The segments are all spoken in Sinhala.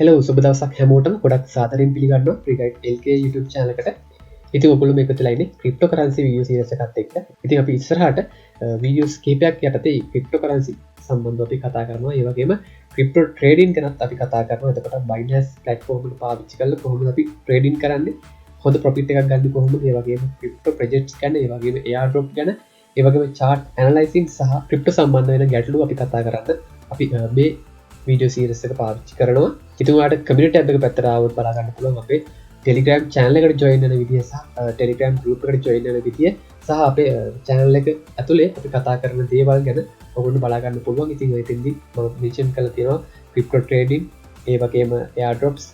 හෙලෝ සුබ දවසක් හැමෝටම ගොඩක් සාදරයෙන් පිළිගන්නවා ක්‍රිකට් LK YouTube channel එකට. ඉතින් ඔයගොල්ලෝ මේක තුලා ඉන්නේ cryptocurrency video series එකත් එක්ක. ඉතින් අපි ඉස්සරහට videos කීපයක් යටතේ cryptocurrency සම්බන්ධව අපි කතා කරනවා. ඒ වගේම crypto trading ගැනත් අපි කතා කරනවා. එතකොට Binance platform එක පාවිච්චි කරලා කොහොමද අපි trading කරන්නේ? හොඳ profit එකක් ගන්න කොහොමද? ඒ වගේම crypto projects ගැන, ඒ වගේම airdrop ගැන, ඒ වගේම chart analyzing සහ crypto සම්බන්ධ වෙන ගැටලු අපි කතා කරද්දී අපි මේ වීඩියෝ සීරීස් එක පාවිච්චි කරනවා. ඉතින් ඔයාලට කමියුනිටි ටැබ් එක පැත්තට ආවොත් බලා ගන්න පුළුවන් අපේ Telegram channel එකට join වෙන විදිය සහ Telegram group එකට join වෙන විදිය සහ අපේ channel එක ඇතුලේ අපි කතා කරන දේවල් ගැන ඔයගොල්ලෝ බලා ගන්න පුළුවන්. ඉතින් එතෙන්දී මම mention කරලා තියෙනවා crypto trading, ඒ වගේම airdrops,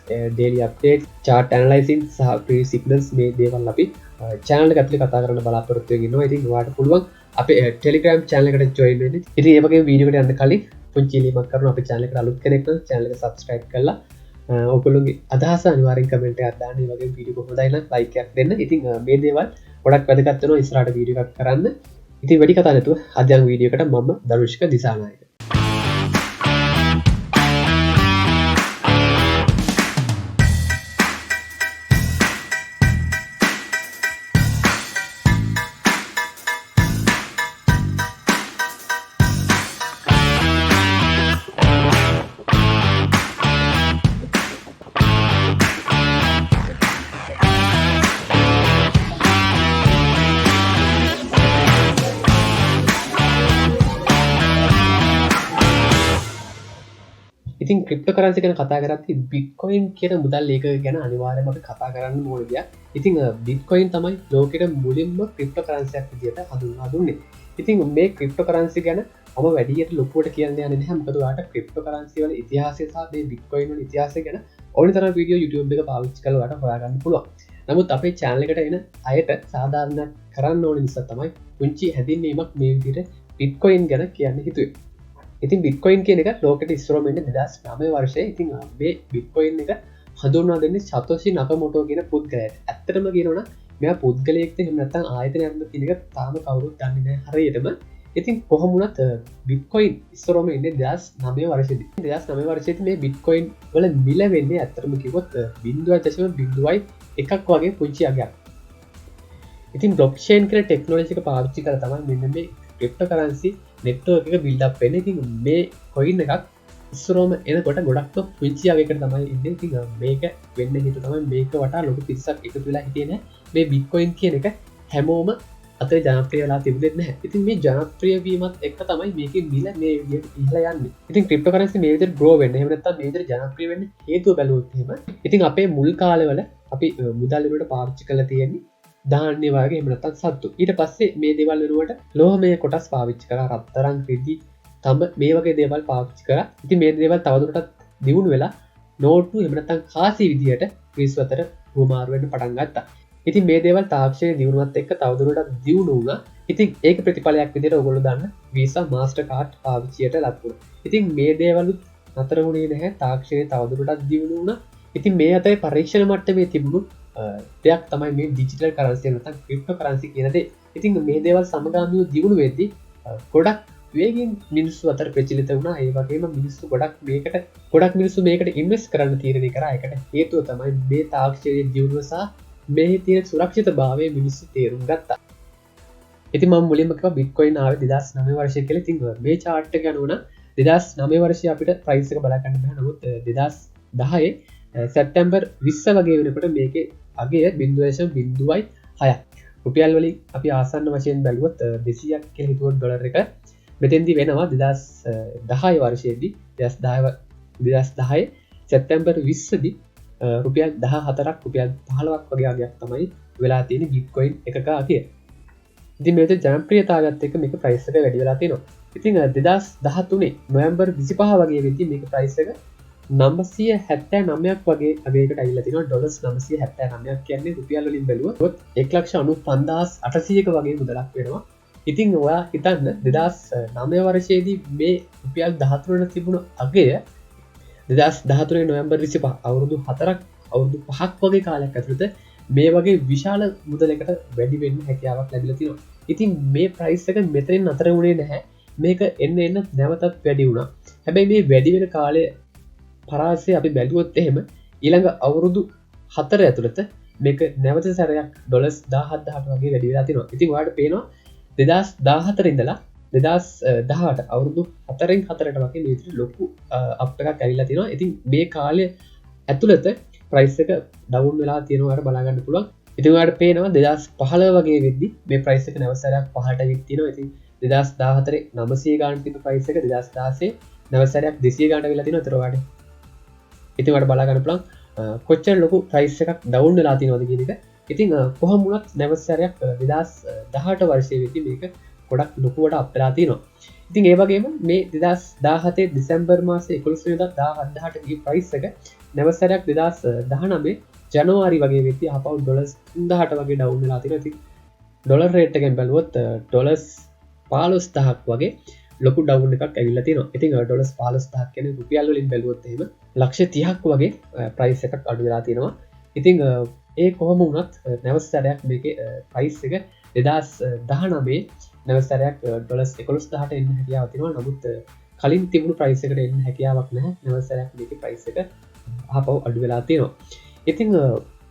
daily updates, chart analyzing සහ pre signals මේ දේවල් අපි channel එක ඇතුලේ කතා කරන්න බලාපොරොත්තු වෙගෙන ඉන්නවා. ඉතින් ඔයාලට පුළුවන් අපේ Telegram channel එකට join වෙන්න. ඉතින් ඒ වගේම වීඩියෝ එකට යන්න කලින් පුංචි ඉල්ලීමක් කරනවා. අපේ channel එකට අලුත් කෙනෙක් නම් channel එක subscribe කරලා ඔයගොල්ලෝගේ අදහස අනිවාර්යෙන් comment එකක් දාන්න. ඒ වගේම වීඩියෝ එක හොඳයි නම් like එකක් දෙන්න. ඉතින් මේ දේවල් ගොඩක් වැදගත් වෙනවා ඉස්සරහට වීඩියෝ එකක් කරන්න. ඉතින් වැඩි කතා නැතුව අද යන වීඩියෝ එකට මම දරුෂ්ක දිසානායක. ඉතින් ක්‍රිප්ටෝකරන්සි ගැන කතා කරද්දී බිට්කොයින් කියන මුදල් ඒකක ගැන අනිවාර්යයෙන්ම අපි කතා කරන්න ඕන දෙයක්. ඉතින් බිට්කොයින් තමයි ලෝකෙට මුලින්ම ක්‍රිප්ටෝකරන්සියක් විදිහට හඳුන්වා දුන්නේ. ඉතින් මේ ක්‍රිප්ටෝකරන්සි ගැන මම වැඩියට ලොකුවට කියන්න යන්නේ නැහැ. මොකද ඔයාලට ක්‍රිප්ටෝකරන්සි වල ඉතිහාසය සහ මේ බිට්කොයින් වල ඉතිහාසය ගැන ඕනි තරම් වීඩියෝ YouTube එක පාවිච්චි කරලා ඔයාලට හොයාගන්න පුළුවන්. නමුත් අපේ channel එකට එන අයට සාධාරණයක් කරන්න ඕන නිසා තමයි පුංචි හැදින්වීමක් මේ විදිහට බිට්කොයින් ගැන කියන්න හිතුවේ. ඉතින් බිට්කොයින් කියන එක ලෝකෙට ඉස්සරහම එන්නේ 2009 වර්ෂයේ. ඉතින් මේ බිට්කොයින් එක හඳුන්වා දෙන්නේ සතෝෂි නකමෝටෝ කියන පුද්ගලයාට. ඇත්තටම කියනවනම් මෙයා පුද්ගලයෙක්ද එහෙම නැත්නම් ආයතනයක්ද කියන එක තාම කවුරුත් දන්නේ නැහැ හරියටම. ඉතින් කොහොම වුණත් බිට්කොයින් ඉස්සරහම එන්නේ 2009 වර්ෂයේදී. 2009 වර්ෂයේදී මේ බිට්කොයින් වල මිල වෙන්නේ ඇත්තටම කිව්වොත් 0.01ක් වගේ පුංචි අගයක්. ඉතින් බ්ලොක්චේන් කියන ටෙක්නොලොජි එක පාවිච්චි කරලා තමයි මෙන්න මේ ක්‍රිප්ටෝකරන්සි නෙට්වර්ක් එක බිල්ඩ් අප් වෙන්නේ. ඉතින් මේ කොයින් එකක් ඉස්සරහම එනකොට ගොඩක් පුංචි අගයකට තමයි ඉන්නේ. ඉතින් මේක වෙන්න හේතුව තමයි මේක වටා ලොකු පිරිසක් එකතු වෙලා හිටියේ නැහැ. මේ බිට්කොයින් කියන එක හැමෝම අතේ ජනප්‍රිය වෙලා තිබුණේ නැහැ. ඉතින් මේ ජනප්‍රිය වීමත් එක්ක තමයි මේකේ මිල මේ විදිහට ඉහළ යන්නේ. ඉතින් ක්‍රිප්ටෝකරන්සි මේ විදිහට ග්‍රෝ වෙන්න එහෙම නැත්නම් මේ විදිහට ජනප්‍රිය වෙන්න හේතුව බැලුවොත් එහෙම ඉතින් අපේ මුල් කාලවල අපි මුදල් වලට පාවිච්චි කරලා තියෙන්නේ ධාන්‍ය වගේ එහෙම නැත්නම් සත්තු. ඊට පස්සේ මේ දේවල් වෙනුවට ලෝහමය කොටස් පාවිච්චි කරා. රත්තරන්, රිදි, තඹ මේ වගේ දේවල් පාවිච්චි කරා. ඉතින් මේ දේවල් තවදුරටත් දියුණු වෙලා නෝට්ටු එහෙම නැත්නම් කාසි විදියට මිනිස්සු අතර හුවමාරු වෙන්න පටන් ගත්තා. ඉතින් මේ දේවල් තාක්ෂණයේ දියුණුවත් එක්ක තවදුරටත් දියුණු වුණා. ඉතින් ඒක ප්‍රතිඵලයක් විදියට ඔයගොල්ලෝ දන්න Visa Mastercard පාවිච්චියට ලක් වුණා. ඉතින් මේ දේවලුත් නතර වුණේ නැහැ. තාක්ෂණය තවදුරටත් දියුණු වුණා. ඉතින් මේ අතරේ පරීක්ෂණ මට්ටමේ තිබුණු දෙයක් තමයි මේ ඩිජිටල් කරන්සි නැත්නම් ක්‍රිප්ටෝකරන්සි කියන දේ. ඉතින් මේ දේවල් සමගාමීව දියුණු වෙද්දී ගොඩක් වේගෙන් මිනිස්සු අතර ප්‍රචලිත වුණා. ඒ වගේම ගොඩක් මිනිස්සු මේකට ඉන්වෙස්ට් කරන්න තීරණය කරා. ඒකට හේතුව තමයි මේ තාක්ෂණයේ දියුණුව සහ මේ තියෙන සුරක්ෂිතභාවය මිනිස්සු තේරුම් ගත්තා. ඉතින් මම මුලින්ම කිව්වා බිට්කොයින් ආවේ 2009 වර්ෂයේ කියලා. ඉතින් මේ chart එක ගනුවන 2009 වර්ෂයේ අපිට price එක බලා ගන්න බෑ. නමුත් 2010 සැප්තැම්බර් 20 වගේ වෙනකොට මේකේ අගය 0.06ක්. රුපියල් වලින් අපි ආසන්න වශයෙන් බැලුවොත් 200ක් කියලා හිතුවොත් ඩොලර් එක මෙතෙන්දී වෙනවා 2010 වර්ෂයේදී 2010 සැප්තැම්බර් 20 දී රුපියල් 14ක් රුපියල් 15ක් වගේ අගයක් තමයි වෙලා තියෙන බිට්කොයින් එකක අගය. ඉතින් මේක ජනප්‍රියතාවයත් එක්ක මේක ප්‍රයිස් එක වැඩි වෙලා තියෙනවා. ඉතින් 2013 නොවැම්බර් 25 වගේ වෙද්දී මේක ප්‍රයිස් එක 979ක් වගේ අගයකට ඇවිල්ලා තිනවා. ඩොලර්ස් 979ක් කියන්නේ රුපියල් වලින් බැලුවොත් 1,95,800ක වගේ මුදලක් වෙනවා. ඉතින් ඔයා හිතන්න 2009 වර්ෂයේදී මේ රුපියල් 13 තිබුණු අගය 2013 නොවැම්බර් 25 අවුරුදු 4ක් අවුරුදු 5ක් වගේ කාලයක් ඇතුළත මේ වගේ විශාල මුදලකට වැඩි වෙන්න හැකියාවක් ලැබිලා තියෙනවා. ඉතින් මේ ප්‍රයිස් එක මෙතනින් නතර වුණේ නැහැ. මේක එන්න නැවතත් වැඩි වුණා. හැබැයි මේ වැඩි වෙන කාලය පරාසය අපි බැලුවොත් එහෙම ඊළඟ අවුරුදු 4 ඇතුළත මේක නැවත සැරයක් ඩොලර්ස් 17,000ට වගේ වැඩි වෙලා තියෙනවා. ඉතින් ඔයාලට පේනවා 2014 ඉඳලා 2018 අවුරුදු 4න් 4ට වගේ මේ විදිහට ලොකු අප් එකක් ඇවිල්ලා තියෙනවා. ඉතින් මේ කාලය ඇතුළත ප්‍රයිස් එක ඩවුන් වෙලා තියෙනවා ඔයාලට බලා ගන්න පුළුවන්. ඉතින් ඔයාලට පේනවා 2015 වගේ වෙද්දි මේ ප්‍රයිස් එක නැවත සැරයක් පහළට ඇවිත් තියෙනවා. ඉතින් 2014 900 ගානක් තිබ්බ ප්‍රයිස් එක 2016 නැවත සැරයක් 200 ගානට වෙලා තියෙනවා. ඒතර ඔයාලට ඉතින් ඔයාලට බලා ගන්න පුළුවන් කොච්චර ලොකු ප්‍රයිස් එකක් ඩවුන් වෙලා තියෙනවද කියන එක. ඉතින් කොහොම වුණත් නැවත සැරයක් 2018 වර්ෂයේ වෙද්දි මේක ගොඩක් ලොකුවට අප් වෙලා තියෙනවා. ඉතින් ඒ වගේම මේ 2017 දෙසැම්බර් මාසේ 11 වෙනිදා 2018 ගිය ප්‍රයිස් එක නැවත සැරයක් 2019 ජනවාරි වගේ වෙද්දි ආපහු ඩොලර්ස් 3000ට වගේ ඩවුන් වෙලා තියෙනවා. ඉතින් ඩොලර් රේට් එකෙන් බැලුවොත් ඩොලර්ස් 15000ක් වගේ ලොකු ඩවුන් එකක් ඇවිල්ලා තියෙනවා. ඉතින් ඩොලර්ස් 15000ක් කියන්නේ රුපියල් වලින් බැලුවොත් එහෙම ලක්ෂ 30ක් වගේ ප්‍රයිස් එකක් අඩු වෙලා තියෙනවා. ඉතින් ඒ කොහොම වුණත් නැවත සැරයක් මේකේ ප්‍රයිස් එක 2019 නැවත සැරයක් ඩොලර්ස් 11000ට එන්න හැකියාව තියෙනවා. නමුත් කලින් තිබුණු ප්‍රයිස් එකට එන්න හැකියාවක් නැහැ. නැවත සැරයක් මේකේ ප්‍රයිස් එක ආපහු අඩු වෙලා තියෙනවා. ඉතින්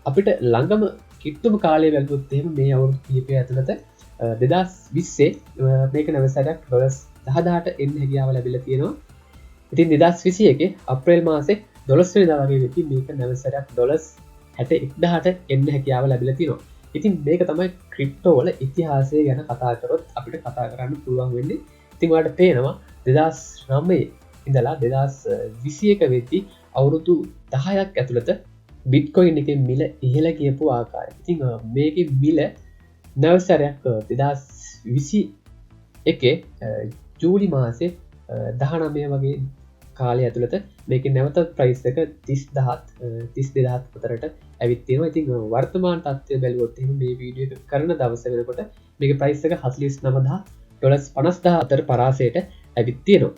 අපිට ළඟම කිට්ටුම කාලය බැලුවොත් එහෙම මේ අවුරුදු කිහිපය ඇතුළත 2020 මේක නැවත සැරයක් ඩොලර්ස් 10000ට එන්න හැකියාව ලැබිලා තියෙනවා. ඉතින් 2021 අප්‍රේල් මාසේ 12 වෙනිදා වගේ වෙද්දි මේක නැවත සැරයක් ඩොලර්ස් 61000ට එන්න හැකියාව ලැබිලා තියෙනවා. ඉතින් මේක තමයි ක්‍රිප්ටෝ වල ඉතිහාසය ගැන කතා කරොත් අපිට කතා කරන්න පුළුවන් වෙන්නේ. ඉතින් ඔයාලට පේනවා 2009 ඉඳලා 2021 වෙද්දි අවුරුදු 10ක් ඇතුළත බිට්කොයින් එකේ මිල ඉහළ කියපු ආකාරය. ඉතින් මේකේ මිල නැවත සැරයක් 2021 ජූලි මාසේ 19 වගේ කාලය ඇතුළත මේක නැවත ප්‍රයිස් එක 32000 අතරට ඇවිත් තියෙනවා. ඉතින් වර්තමාන තත්ත්වය බැලුවොත් එහෙනම් මේ වීඩියෝ එක කරන දවස වෙනකොට මේක ප්‍රයිස් එක 49000 ඩොලර්ස් 50000 අතර පරාසයට ඇවිත් තියෙනවා.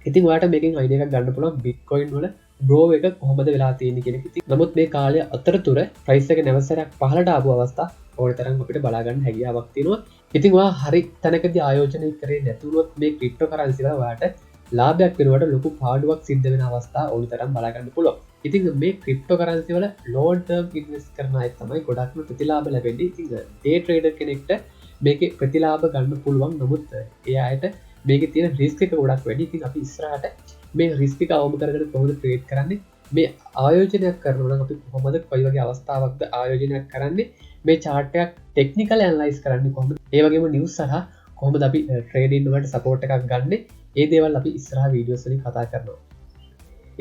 ඉතින් ඔයාලට මේකෙන් අයිඩියා එකක් ගන්න පුළුවන් බිට්කොයින් වල බ්‍රෝ එක කොහොමද වෙලා තියෙන්නේ කියන එක. ඉතින් නමුත් මේ කාලය අතරතුර ප්‍රයිස් එක නැවත සැරයක් පහළට ආපු අවස්ථා ඕන තරම් අපිට බලා ගන්න හැකියාවක් තියෙනවා. ඉතින් ඔයා හරි තැනකදී ආයෝජනය කරේ නැතුනොත් මේ ක්‍රිප්ටෝ කරන්සි වල ඔයාලට ලාභයක් වෙනවට ලොකු පාඩුවක් සිද්ධ වෙන අවස්ථා ඕන තරම් බලා ගන්න පුළුවන්. ඉතින් මේ ක්‍රිප්ටෝ කරන්සි වල ලෝන් ටර්ම් ඉන්වෙස්ට් කරන අය තමයි ගොඩක්ම ප්‍රතිලාභ ලැබෙන්නේ. ඉතින් ඩේ ට්‍රේඩර් කෙනෙක්ට මේකේ ප්‍රතිලාභ ගන්න පුළුවන්. නමුත් ඒ අයට මේකේ තියෙන රිස්ක් එක ගොඩක් වැඩි. ඉතින් අපි ඉස්සරහට මේ රිස්ක් එක අවම කරගෙන කොහොමද ට්‍රේඩ් කරන්නේ, මේ ආයෝජනයක් කරනවා නම් අපි කොහොමද කොයි වගේ අවස්ථාවක්ද ආයෝජනයක් කරන්නේ, මේ chart එකක් ටෙක්නිකල් ඇනලයිස් කරන්නේ කොහොමද, ඒ වගේම නිවුස් සහ කොහොමද අපි ට්‍රේඩින් වලට සපෝට් එකක් ගන්න, ඒ දේවල් අපි ඉස්සරහ වීඩියෝස් වලින් කතා කරනවා.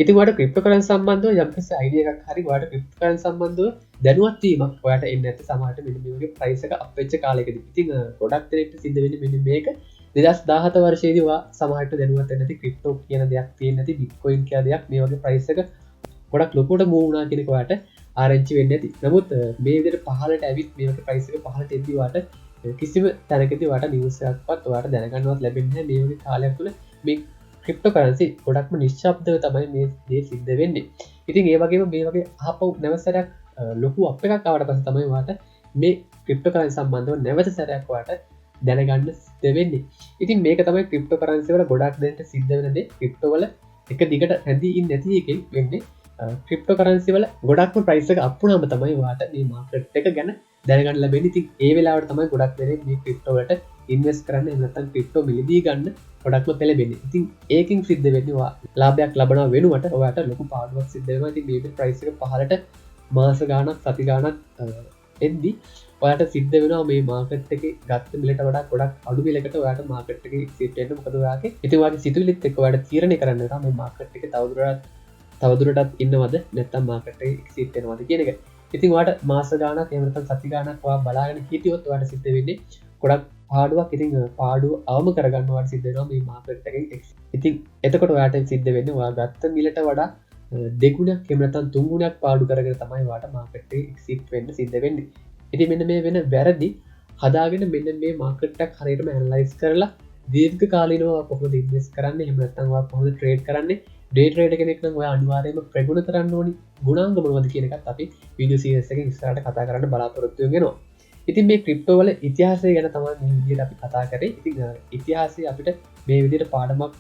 ඉතින් ඔයාලට ක්‍රිප්ටෝ කරන්සි සම්බන්ධව යම්කිසි අයිඩියා එකක් හරි ඔයාලට ක්‍රිප්ටෝ කරන්සි සම්බන්ධව දැනුවත් වීමක් ඔයාලට එන්නේ නැත්නම් සමහරට මෙන්න මේ වගේ ප්‍රයිස් එක අප් වෙච්ච කාලයකදී ඉතින් ගොඩක් දෙනෙක්ට සිද්ධ වෙන්නේ මෙන්න මේක 2017 වර්ෂයේදී ඔයා සමහරට දැනුවත් වෙන්නේ නැති ක්‍රිප්ටෝ කියන දෙයක් තියෙන්නේ නැති බිට්කොයින් කියන දෙයක් මේ වගේ ප්‍රයිස් එක ගොඩක් ලොකුවට මූව් වුණා කියන එක ඔයාලට ආරංචි වෙන්නේ නැති. නමුත් මේ විදිහට පහළට ඇවිත් මේ වගේ ප්‍රයිස් එක පහළට එද්දී ඔයාලට කිසිම තැනකදී ඔයාලට නිවුස් එකක්වත් ඔයාලට දැනගන්නවත් ලැබෙන්නේ නැහැ. මේ වගේ කාලයක් තුළ මේ ක්‍රිප්ටෝ කරන්සි ගොඩක්ම නිශ්ශබ්දව තමයි මේ දේ සිද්ධ වෙන්නේ. ඉතින් ඒ වගේම මේ වගේ ආපහු නැවත සැරයක් ලොකු අප් එකක් ආවට පස්සේ තමයි ඔයාලට මේ ක්‍රිප්ටෝ කරන්සි සම්බන්ධව නැවත සැරයක් ඔයාලට දැනගන්න සිද්ධ වෙන්නේ. ඉතින් මේක තමයි ක්‍රිප්ටෝ කරන්සි වල ගොඩක් දෙනෙක්ට සිද්ධ වෙන දේ. ක්‍රිප්ටෝ වල එක දිගට රැඳී ඉන්නේ නැති එකෙන් වෙන්නේ ක්‍රිප්ටෝ කරන්සි වල ගොඩක්ම ප්‍රයිස් එක අප් වුණාම තමයි ඔයාලට මේ මාකට් එක ගැන දැනගන්න ලැබෙන්නේ. ඉතින් ඒ වෙලාවට තමයි ගොඩක් දෙනෙක් මේ ක්‍රිප්ටෝ වලට ඉන්වෙස්ට් කරන්න එහෙම නැත්නම් ක්‍රිප්ටෝ මිලදී ගන්න ගොඩක්ම පෙළඹෙන්නේ. ඉතින් ඒකෙන් සිද්ධ වෙන්නේ ලාභයක් ලබනවා වෙනුවට ඔයාලට ලොකු පාඩුවක් සිද්ධ වෙනවා. ඉතින් මේ ප්‍රයිස් එක පහළට මාස ගාණක් සති ගාණක් එද්දි ඔයාලට සිද්ධ වෙනවා මේ මාකට් එකේ ගත්ත මිලට වඩා ගොඩක් අඩු මිලකට ඔයාලට මාකට් එකේ එක්සිට් වෙන්න. මොකද ඔයාගේ ඉතින් ඔයාගේ සිතුවිලිත් එක්ක ඔයාලට තීරණය කරන්න වෙනවා මේ මාකට් එකේ තවදුරටත් ඉන්නවද නැත්නම් මාකට් එකේ එක්සිට් වෙනවද කියන එක. ඉතින් ඔයාලට මාස ගාණක් එහෙම නැත්නම් සති ගාණක් ඔයා බලාගෙන හිටියොත් ඔයාලට සිද්ධ වෙන්නේ ගොඩක් පාඩුවක්. ඉතින් පාඩුව අවම කරගන්න ඔයාලට සිද්ධ වෙනවා මේ මාකට් එකෙන් එක්සිට්. ඉතින් එතකොට ඔයාලට සිද්ධ වෙන්නේ ඔයා ගත්ත මිලට වඩා දෙගුණයක් එහෙම නැත්නම් තුන්ගුණයක් පාඩු කරගෙන තමයි ඔයාලට මාකට් එකේ එක්සිට් වෙන්න සිද්ධ වෙන්නේ. ඉතින් මෙන්න මේ වෙන වැරදි හදාගෙන මෙන්න මේ මාකට් එක හරියටම ඇනලයිස් කරලා දීර්ඝ කාලීනව කොහොමද ඉන්වෙස්ට් කරන්නේ, එහෙම නැත්නම් ඔයා කොහොමද ට්‍රේඩ් කරන්නේ, ඩේ ට්‍රේඩර් කෙනෙක් නම් ඔයා අනිවාර්යයෙන්ම ප්‍රගුණ කරන්න ඕනි ගුණාංග මොනවද කියන එකත් අපි වීඩියෝ සීරීස් එකකින් ඉස්සරහට කතා කරන්න බලාපොරොත්තු වෙනවා. ඉතින් මේ ක්‍රිප්ටෝ වල ඉතිහාසය ගැන තමයි මේ විදිහට අපි කතා කරේ. ඉතින් ඉතිහාසය අපිට මේ විදිහට පාඩමක්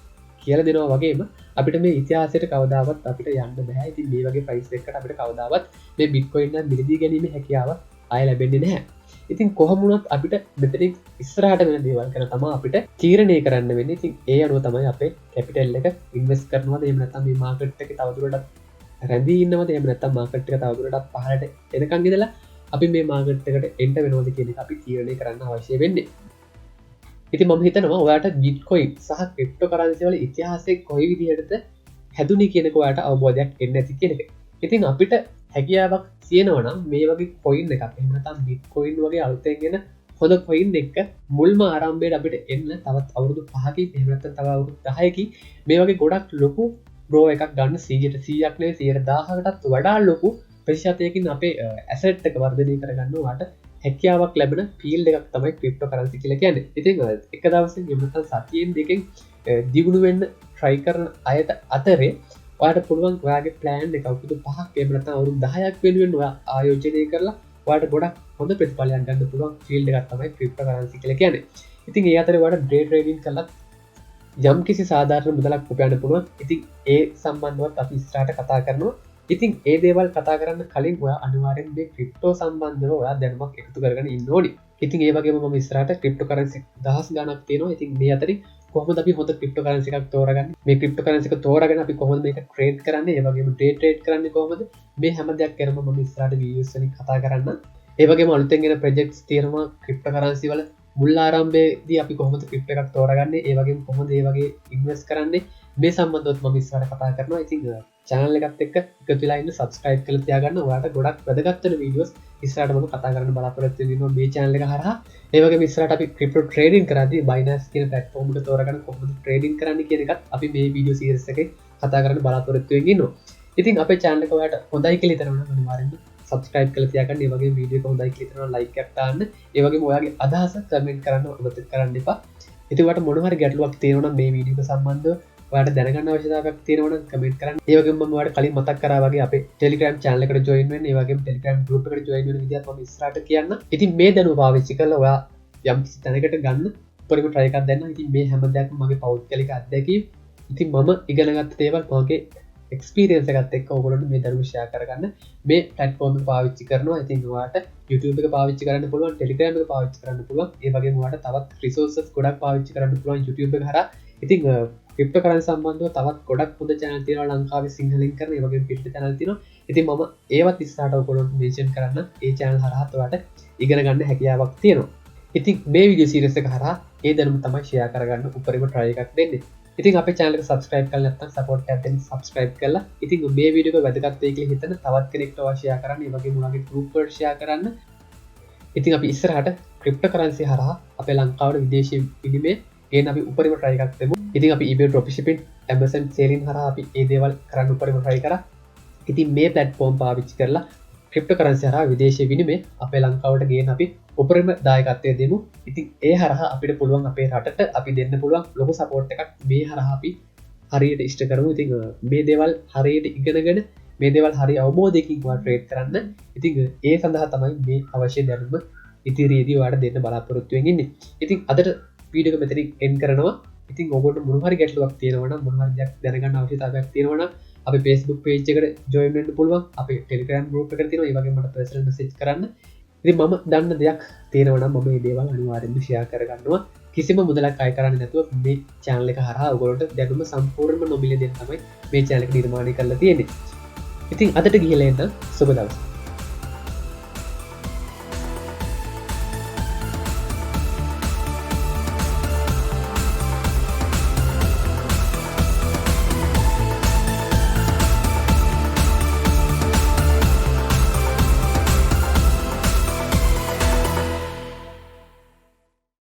කියලා දෙනවා වගේම අපිට මේ ඉතිහාසයට කවදාවත් අපිට යන්න බෑ. ඉතින් මේ වගේ ප්‍රයිස් එකකට අපිට කවදාවත් මේ බිට්කොයින් එක මිලදී ගැනීමේ හැකියාව ආය ලැබෙන්නේ නැහැ. ඉතින් කොහොම වුණත් අපිට මෙතනින් ඉස්සරහට වෙන දේවල් ගැන තමයි අපිට තීරණය කරන්න වෙන්නේ. ඉතින් ඒ අනුව තමයි අපේ කැපිටල් එක ඉන්වෙස්ට් කරනවද එහෙම නැත්නම් මේ මාකට් එකේ තවදුරටත් රැඳී ඉන්නවද එහෙම නැත්නම් මාකට් එක තවදුරටත් පහළට එනකන් ඉඳලා අපි මේ මාකට් එකට එන්න වෙනවද කියන එක අපි තීරණය කරන්න අවශ්‍ය වෙන්නේ. ඉතින් මම හිතනවා ඔයාට බිට්කොයින් සහ ක්‍රිප්ටෝකරන්සි වල ඉතිහාසය කොයි විදිහටද හැදුනේ කියන එක ඔයාට අවබෝධයක් එන්න ඇති කියන එක. ඉතින් අපිට හැකියාවක් තියෙනවා නම් මේ වගේ කොයින් එකක් එහෙම නැත්නම් බිට්කොයින් වගේ අලුතෙන් එන හොඳ කොයින් එක මුල්ම ආරම්භයට අපිට එන්න තවත් අවුරුදු 5කින් එහෙම නැත්නම් තව අවුරුදු 10කින් මේ වගේ ගොඩක් ලොකු බ්‍රෝ එකක් ගන්න 100%ක් නෙවෙයි 100,000කටත් වඩා ලොකු ප්‍රතිශතයකින් අපේ ඇසෙට් එක වර්ධනය කරගන්න ඔයාට හැකියාවක් ලැබෙන ෆීල්ඩ් එකක් තමයි ක්‍රිප්ටෝකරන්සි කියලා කියන්නේ. ඉතින් එක දවසකින් එහෙම නැත්නම් සතියෙන් දෙකෙන් දියුණු වෙන්න try කරන අයට අතරේ ඔයාට පුළුවන් ඔයාගේ ප්ලෑන් එක අවුරුදු 5ක් එහෙම නැත්නම් අවුරුදු 10ක් වෙනුවෙන් ඔයා ආයෝජනය කරලා ඔයාට ගොඩක් හොඳ ප්‍රතිඵලයක් ගන්න පුළුවන් ෆීල්ඩ් එකක් තමයි ක්‍රිප්ටෝකරන්සි කියලා කියන්නේ. ඉතින් ඒ අතරේ ඔයාට ඩේ ට්‍රේඩින් කරලා යම් කිසි සාධාරණ මුදලක් උපයන්න පුළුවන්. ඉතින් ඒ සම්බන්ධවත් අපි ඉස්සරහට කතා කරනවා. ඉතින් ඒ දේවල් කතා කරන්න කලින් ඔයා අනිවාර්යෙන් මේ ක්‍රිප්ටෝ සම්බන්ධව ඔයා දැනුමක් එකතු කරගෙන ඉන්න ඕනි. ඉතින් ඒ වගේම මම ඉස්සරහට ක්‍රිප්ටෝකරන්සි දහස් ගණක් තියෙනවා. ඉතින් මේ අතරින් කොහොමද අපි හොඳ ක්‍රිප්ටෝකරන්සි එකක් තෝරගන්නේ? මේ ක්‍රිප්ටෝකරන්සි එක තෝරාගෙන අපි කොහොමද මේක ට්‍රේඩ් කරන්නේ? ඒ වගේම ඩේ ට්‍රේඩ් කරන්නේ කොහොමද? මේ හැම දෙයක් ගැනම මම ඉස්සරහට වීඩියෝස් වලින් කතා කරන්නම්. ඒ වගේම අලුතෙන් එන ප්‍රොජෙක්ට්ස් තියෙනවා ක්‍රිප්ටෝකරන්සි වල මුල් ආරම්භයේදී අපි කොහොමද ක්‍රිප්ටෝ එකක් තෝරගන්නේ? ඒ වගේම කොහොමද ඒ වගේ ඉන්වෙස්ට් කරන්නේ? මේ සම්බන්ධවත් මම ඉස්සරහට කතා කරනවා. ඉතින් channel එකත් එක්ක එකතු වෙලා ඉන්න subscribe කරලා තියාගන්න. ඔයාලට ගොඩක් වැදගත් වෙන වීඩියෝස් ඉස්සරහට මම කතා කරන්න බලාපොරොත්තු වෙනවා මේ channel එක හරහා. ඒ වගේම ඉස්සරහට අපි ක්‍රිප්ටෝ ට්‍රේඩින් කරද්දී Binance කියන platform එක තෝරගන්න කොහොමද ට්‍රේඩින් කරන්නේ කියන එකත් අපි මේ වීඩියෝ series එකේ කතා කරන්න බලාපොරොත්තු වෙමින් ඉන්නවා. ඉතින් අපේ channel එක ඔයාලට හොඳයි කියලා හිතනවා නම් අනිවාර්යෙන්ම subscribe කරලා තියාගන්න. ඒ වගේම වීඩියෝ එක හොඳයි කියලා හිතනවා like එකක් දාන්න. ඒ වගේම ඔයාගේ අදහස comment කරන්න අමතක කරන්න එපා. ඉතින් ඔයාලට මොන හරි ගැටලුවක් තියෙනවා නම් මේ වීඩියෝ එක සම්බන්ධව ඔයාලට දැනගන්න අවශ්‍යතාවයක් තියෙනවා නම් කමෙන්ට් කරන්න. ඒ වගේම මම ඔයාලට කලින් මතක් කරා වගේ අපේ Telegram channel එකට join වෙන්න. ඒ වගේම Telegram group එකට join වෙන විදිහත් මම ඉස්සරහට කියන්න. ඉතින් මේ දැනුම පාවිච්චි කරලා ඔයා යම් කිසි තැනකට ගන්න උඩරිම try එකක් දෙන්න. ඉතින් මේ හැම දෙයක්ම මගේ පෞද්ගලික අත්දැකීම්. ඉතින් මම ඉගෙනගත්ත දේවල් මගේ experience එකත් එක්ක ඔයගොල්ලන්ට මේ දැනුම share කරගන්න මේ platform එක පාවිච්චි කරනවා. ඉතින් ඔයාලට YouTube එක පාවිච්චි කරන්න පුළුවන්, Telegram එක පාවිච්චි කරන්න පුළුවන්. ඒ වගේම ඔයාලට තවත් resources ගොඩක් පාවිච්චි කරන්න පුළුවන් YouTube එක හරහා. ඉතින් ක්‍රිප්ටෝකරන්සි සම්බන්ධව තවත් ගොඩක් හොඳ channel තියෙනවා ලංකාවේ සිංහලෙන් කරන. ඒ වගේම පිට channel තියෙනවා. ඉතින් මම ඒවත් ඉස්සරහට ඔයගොල්ලන්ට mention කරන්න. ඒ channel හරහා ඔයාලට ඉගෙන ගන්න හැකියාවක් තියෙනවා. ඉතින් මේ video series එක හරහා ඒ දැනුම තමයි share කරගන්න උපරිම try එකක් දෙන්නේ. ඉතින් අපේ channel එක subscribe කරලා නැත්නම් support එකක් දෙන්න subscribe කරලා. ඉතින් මේ වීඩියෝ එක වැදගත් වෙයි කියලා හිතන තවත් කෙනෙක්ට ඔයා share කරන්න. ඒ වගේම ඔයාගේ group වලට share කරන්න. ඉතින් අපි ඉස්සරහට ක්‍රිප්ටෝකරන්සි හරහා අපේ ලංකාවට විදේශීය විනිමය ගේන අපි උපරිම try එකක් දෙමු. ඉතින් අපි eBay dropshipping, Amazon selling හරහා අපි මේ දේවල් කරන්න උපරිම try කරා. ඉතින් මේ platform පාවිච්චි කරලා ක්‍රිප්ටෝකරන්සි හරහා විදේශීය විනිමය අපේ ලංකාවට ගේන අපි උපරිම දායකත්වය දෙමු. ඉතින් ඒ හරහා අපිට පුළුවන් අපේ රටට අපි දෙන්න පුළුවන් ලොකු සපෝට් එකක් මේ හරහා අපි හරියට ඉෂ්ට කරමු. ඉතින් මේ දේවල් හරියට ඉගෙනගෙන මේ දේවල් හරි අවබෝධයකින් ඔයාලා ට්‍රේඩ් කරන්න. ඉතින් ඒ සඳහා තමයි මේ අවශ්‍ය දැනුම ඉදිරියේදී ඔයාලට දෙන්න බලාපොරොත්තු වෙමින් ඉන්නේ. ඉතින් අදට වීඩියෝ එක මෙතනින් end කරනවා. ඉතින් ඔයගොල්ලෝ මොන හරි ගැටලුවක් තියෙනවා නම් මොන හරි දෙයක් දැනගන්න අවශ්‍යතාවයක් තියෙනවා නම් අපේ Facebook page එකට join වෙන්න පුළුවන්. අපේ Telegram group එකට තියෙනවා. ඒ වගේම මට personal message කරන්න. ඉතින් මම දන්න දෙයක් තියෙනවා නම් මම මේ දේවල් අනිවාර්යෙන්ම share කරගන්නවා. කිසිම මුදලක් අය කරන්නේ නැතුව මේ channel එක හරහා ඔයගොල්ලන්ට දැනුම සම්පූර්ණයෙන්ම නොමිලේ දෙන්න තමයි මේ channel එක නිර්මාණය කරලා තියෙන්නේ. ඉතින් අදට ගිහලා එන්න සුබ දවසක්.